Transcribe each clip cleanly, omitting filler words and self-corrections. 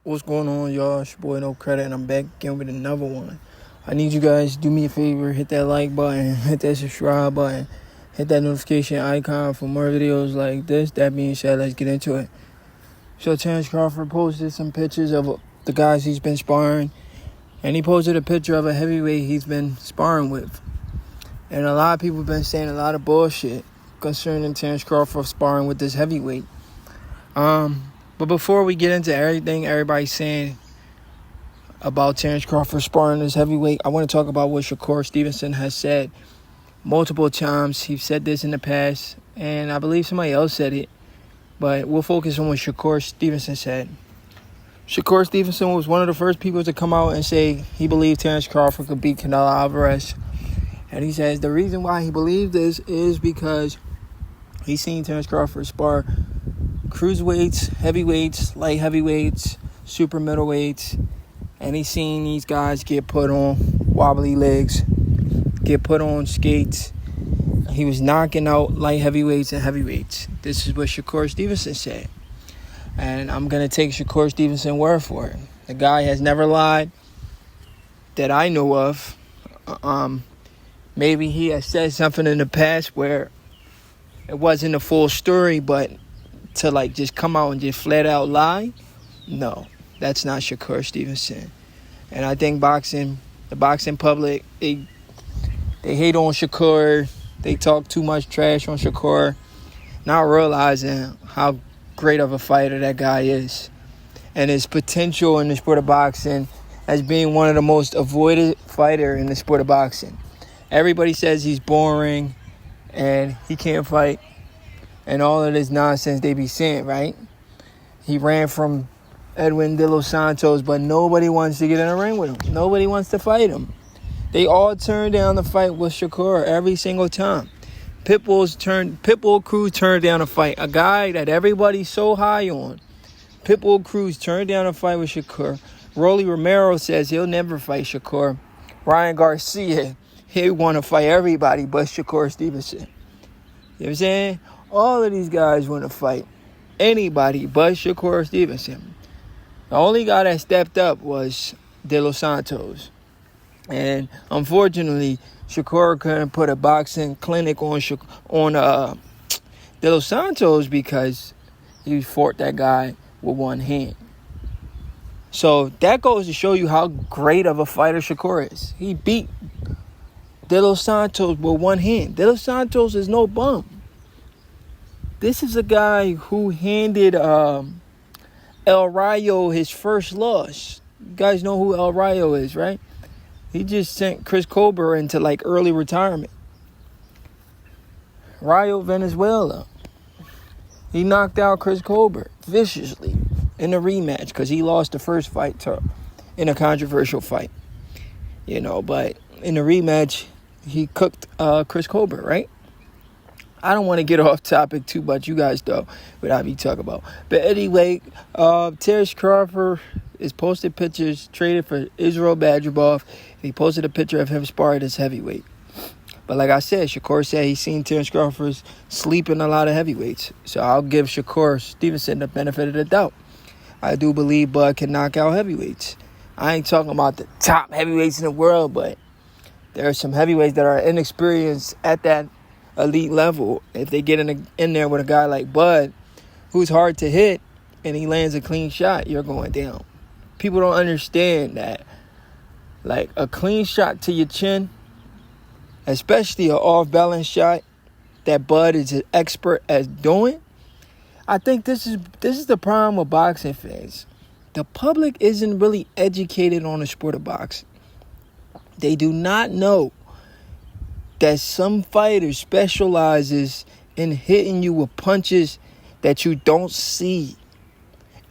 What's going on, y'all? It's your boy No Credit, and I'm back again with another one. I need you guys to do me a favor, hit that like button, hit that subscribe button, hit that notification icon for more videos like this. That being said, let's get into it. So Terence Crawford posted some pictures of the guys he's been sparring, and he posted a picture of a heavyweight he's been sparring with. And a lot of people have been saying a lot of bullshit concerning Terence Crawford sparring with this heavyweight. But before we get into everything everybody's saying about Terence Crawford sparring this heavyweight, I want to talk about what Shakur Stevenson has said multiple times. He's said this in the past, and I believe somebody else said it, but we'll focus on what Shakur Stevenson said. Shakur Stevenson was one of the first people to come out and say he believed Terence Crawford could beat Canelo Alvarez. And he says the reason why he believed this is because he's seen Terence Crawford spar cruiserweights, heavyweights, light heavyweights, super middleweights, and he's seen these guys get put on wobbly legs, get put on skates. He was knocking out light heavyweights and heavyweights. This is what Shakur Stevenson said. And I'm going to take Shakur Stevenson's word for it. The guy has never lied that I know of. Maybe he has said something in the past where it wasn't a full story, but to just come out and just flat out lie, no, that's not Shakur Stevenson. And I think the boxing public, they hate on Shakur. They talk too much trash on Shakur, not realizing how great of a fighter that guy is, and his potential in the sport of boxing as being one of the most avoided fighter in the sport of boxing. Everybody says he's boring and he can't fight and all of this nonsense they be saying, right? He ran from Edwin De Los Santos, but nobody wants to get in a ring with him. Nobody wants to fight him. They all turn down the fight with Shakur every single time. Pitbull Cruz turned down a fight. A guy that everybody's so high on. Pitbull Cruz turned down a fight with Shakur. Rolly Romero says he'll never fight Shakur. Ryan Garcia, he want to fight everybody but Shakur Stevenson. You know what I'm saying? All of these guys want to fight anybody but Shakur Stevenson. The only guy that stepped up was De Los Santos. And unfortunately, Shakur couldn't put a boxing clinic on De Los Santos because he fought that guy with one hand. So that goes to show you how great of a fighter Shakur is. He beat De Los Santos with one hand. De Los Santos is no bum. This is a guy who handed El Rayo his first loss. You guys know who El Rayo is, right? He just sent Chris Colbert into early retirement. Rayo Venezuela. He knocked out Chris Colbert viciously in a rematch because he lost the first fight in a controversial fight. But in the rematch, he cooked Chris Colbert, right? I don't want to get off topic too much. You guys know what I be talking about. But anyway, Terence Crawford is posted pictures traded for Israel Madrimov. He posted a picture of him sparring as heavyweight. But like I said, Shakur said he's seen Terence Crawford sleeping a lot of heavyweights. So I'll give Shakur Stevenson the benefit of the doubt. I do believe Bud can knock out heavyweights. I ain't talking about the top heavyweights in the world, but there are some heavyweights that are inexperienced at that elite level. If they get in there with a guy like Bud, who's hard to hit, and he lands a clean shot, you're going down. People don't understand that. A clean shot to your chin, especially an off-balance shot that Bud is an expert at doing. I think this is the problem with boxing fans. The public isn't really educated on the sport of boxing. They do not know that some fighters specializes in hitting you with punches that you don't see.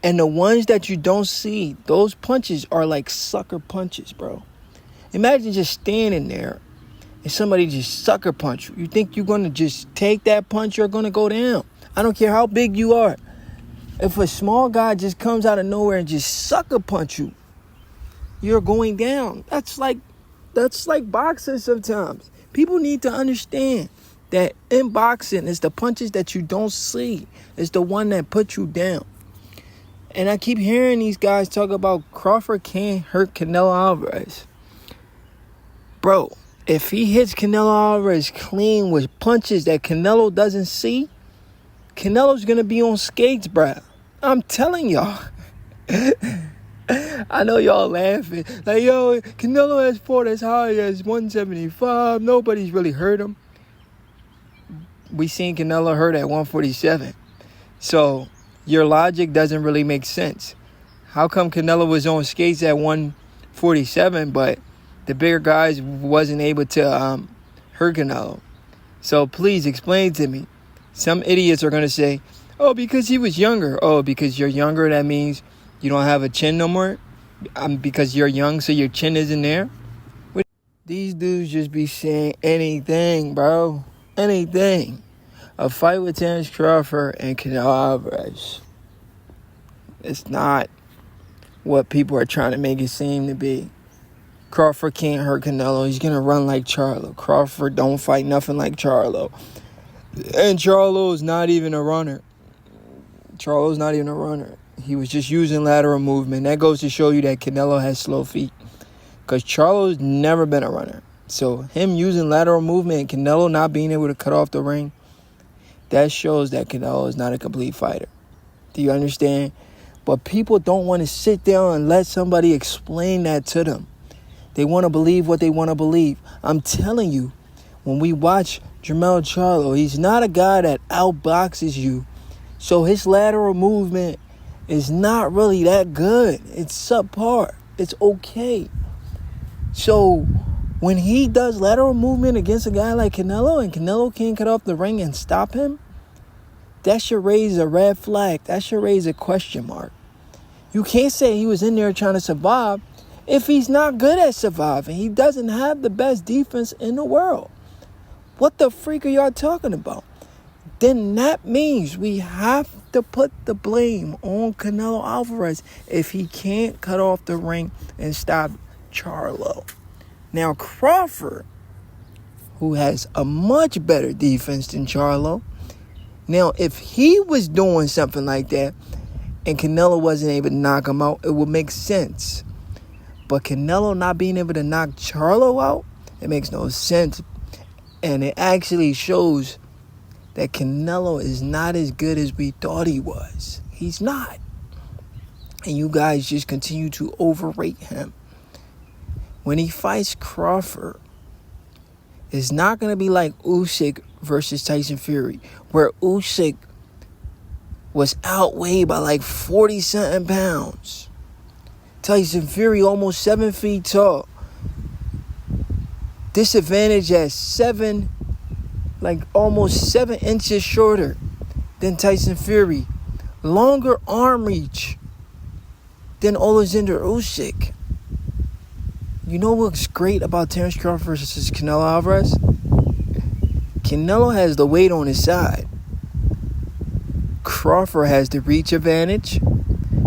And the ones that you don't see, those punches are like sucker punches, bro. Imagine just standing there and somebody just sucker punch you. You think you're going to just take that punch, you're going to go down. I don't care how big you are. If a small guy just comes out of nowhere and just sucker punch you, you're going down. That's like boxing sometimes. People need to understand that in boxing, it's the punches that you don't see. It's the one that puts you down. And I keep hearing these guys talk about Crawford can't hurt Canelo Alvarez. Bro, if he hits Canelo Alvarez clean with punches that Canelo doesn't see, Canelo's going to be on skates, bruh. I'm telling y'all. I know y'all laughing. Like, yo, Canelo has fought as high as 175. Nobody's really hurt him. We seen Canelo hurt at 147. So your logic doesn't really make sense. How come Canelo was on skates at 147, but the bigger guys wasn't able to hurt Canelo? So please explain to me. Some idiots are going to say, oh, because he was younger. Oh, because you're younger, that means you don't have a chin no more? Because you're young, so your chin isn't there? These dudes just be saying anything, bro. Anything. A fight with Terence Crawford and Canelo Alvarez. It's not what people are trying to make it seem to be. Crawford can't hurt Canelo. He's going to run like Charlo. Crawford don't fight nothing like Charlo. And Charlo's not even a runner. Charlo's not even a runner. He was just using lateral movement. That goes to show you that Canelo has slow feet. Because Charlo's never been a runner. So him using lateral movement and Canelo not being able to cut off the ring, that shows that Canelo is not a complete fighter. Do you understand? But people don't want to sit down and let somebody explain that to them. They want to believe what they want to believe. I'm telling you, when we watch Jermell Charlo, he's not a guy that outboxes you. So his lateral movement is not really that good. It's subpar. It's okay. So when he does lateral movement against a guy like Canelo and Canelo can't cut off the ring and stop him, that should raise a red flag. That should raise a question mark. You can't say he was in there trying to survive if he's not good at surviving. He doesn't have the best defense in the world. What the freak are y'all talking about? Then that means we have to put the blame on Canelo Alvarez if he can't cut off the ring and stop Charlo. Now Crawford, who has a much better defense than Charlo, now if he was doing something like that and Canelo wasn't able to knock him out, it would make sense. But Canelo not being able to knock Charlo out, it makes no sense. And it actually shows that Canelo is not as good as we thought he was. He's not. And you guys just continue to overrate him. When he fights Crawford, it's not going to be like Usyk versus Tyson Fury, where Usyk was outweighed by like 40-something pounds. Tyson Fury almost 7 feet tall. Disadvantage at almost 7 inches shorter than Tyson Fury. Longer arm reach than Alexander Usyk. You know what's great about Terence Crawford versus Canelo Alvarez? Canelo has the weight on his side. Crawford has the reach advantage.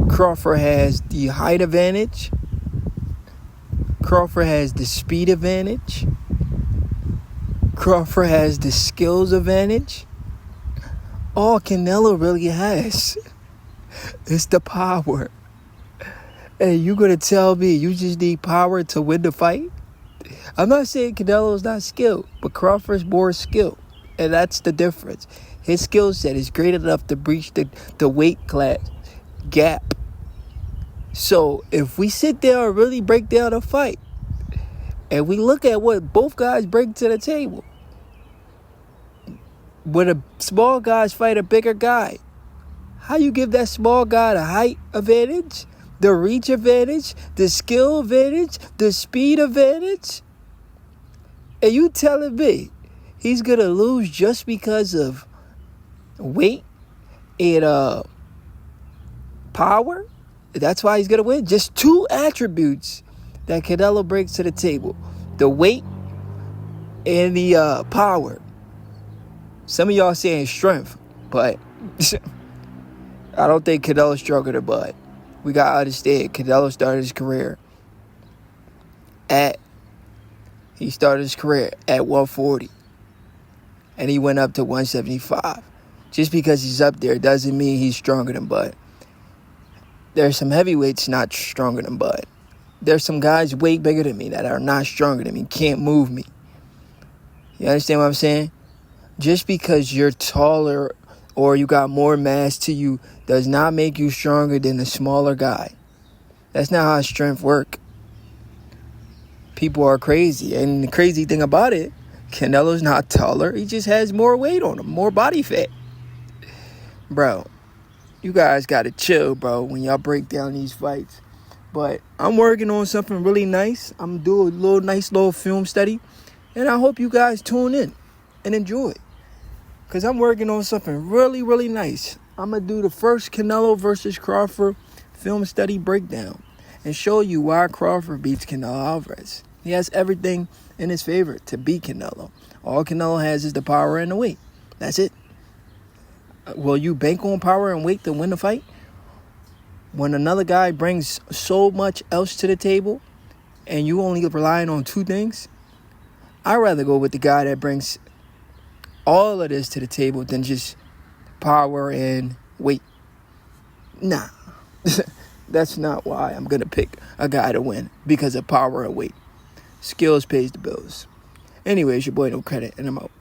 Crawford has the height advantage. Crawford has the speed advantage. Crawford has the skills advantage. All Canelo really has is the power. And you gonna tell me you just need power to win the fight? I'm not saying Canelo's not skilled, but Crawford's more skilled. And that's the difference. His skill set is great enough to breach the weight class gap. So if we sit there and really break down a fight, and we look at what both guys bring to the table, when a small guys fight a bigger guy, how you give that small guy the height advantage, the reach advantage, the skill advantage, the speed advantage? And you telling me he's going to lose just because of weight and power? That's why he's going to win? Just 2 attributes that Canelo brings to the table. The weight and the power. Some of y'all saying strength, but I don't think Canelo's stronger than Bud. We got to understand, Canelo started his career at 140. And he went up to 175. Just because he's up there doesn't mean he's stronger than Bud. There's some heavyweights not stronger than Bud. There's some guys way bigger than me that are not stronger than me, can't move me. You understand what I'm saying? Just because you're taller or you got more mass to you does not make you stronger than a smaller guy. That's not how strength works. People are crazy. And the crazy thing about it, Canelo's not taller. He just has more weight on him, more body fat. Bro, you guys got to chill, bro, when y'all break down these fights. But I'm working on something really nice. I'm doing a nice little film study. And I hope you guys tune in and enjoy it. Because I'm working on something really, really nice. I'm going to do the first Canelo versus Crawford film study breakdown and show you why Crawford beats Canelo Alvarez. He has everything in his favor to beat Canelo. All Canelo has is the power and the weight. That's it. Will you bank on power and weight to win the fight? When another guy brings so much else to the table and you only relying on two things, I'd rather go with the guy that brings all of this to the table than just power and weight. Nah. That's not why I'm going to pick a guy to win, because of power and weight. Skills pays the bills. Anyways, your boy No Credit, and I'm out.